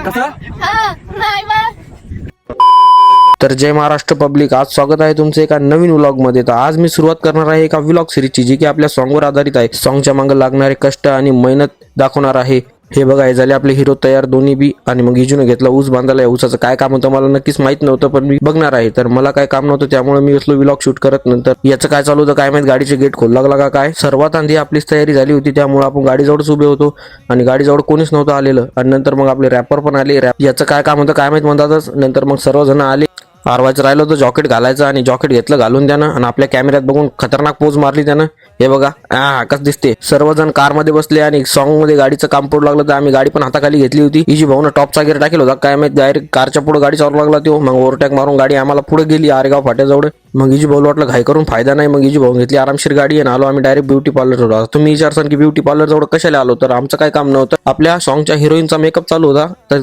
कसं नाही बा. तर जय महाराष्ट्र पब्लिक, आज स्वागत आहे तुमचं एका नवीन व्लॉग मध्ये. तर आज मी सुरुवात करणार आहे एका व्लॉग सिरीजची, जी की आपल्या सॉंगवर आधारित आहे. सॉंगच्या मागे लागणारे कष्ट आणि मेहनत दाखवणार आहे. हे बघा, हे झाले आपले हिरो तयार दोन्ही बी. आणि मग इजूने घेतला ऊस बांधायला. या ऊसाचं काय काम होतं मला नक्कीच माहित नव्हतं, पण मी बघणार आहे. तर मला काय काम नव्हतं, त्यामुळे मी बसलो व्लॉग शूट करत. नंतर याचं काय चालू होतं काय माहित, गाडीचे गेट खोलला लागला का काय. सर्वात आधी आपलीच तयारी झाली होती, त्यामुळे आपण गाडीजवळच उभे होतो आणि गाडीजवळ कोणीच नव्हतं आलेलं. आणि नंतर मग आपले रॅपर पण आले. याचं काय काम होतं काय माहित म्हणतातच. नंतर मग सर्वजण आले. आरवायचं राहिलं होतं जॉकेट घालायचं, आणि जॉकेट घेतलं घालून त्यानं, आणि आपल्या कॅमेऱ्यात बघून खतरनाक पोज मारली त्यानं. हे बघा, कसं दिसते. सर्वजण कारमध्ये बसले आणि सॉंग मध्ये गाडीचं काम पडू लागलं. तर आम्ही गाडी पण हाताखाली घेतली होती. इजी भाऊनं टॉपचा गेअर टाकेल होता काय माहित, डायरेक्ट कारच्या पुढे गाडी चालू लागला तो. मग ओव्हरटॅक मारून गाडी आम्हाला पुढे गेली आरेगाव फाट्याजवळ. मग इजी भाऊ वाटलं घाई करून फायदा नाही. मग इजी भाऊ घेतली आरामशीर गाडी आणि आलो आम्ही डायरेक्ट ब्युटी पार्लर जवळ. तुम्ही विचारसान की ब्युटी पार्लर जवळ कशाला आलो, तर आमचं काय काम नव्हतं. आपल्या सॉंगच्या हिरोईनचा मेकअप चालू होता. तर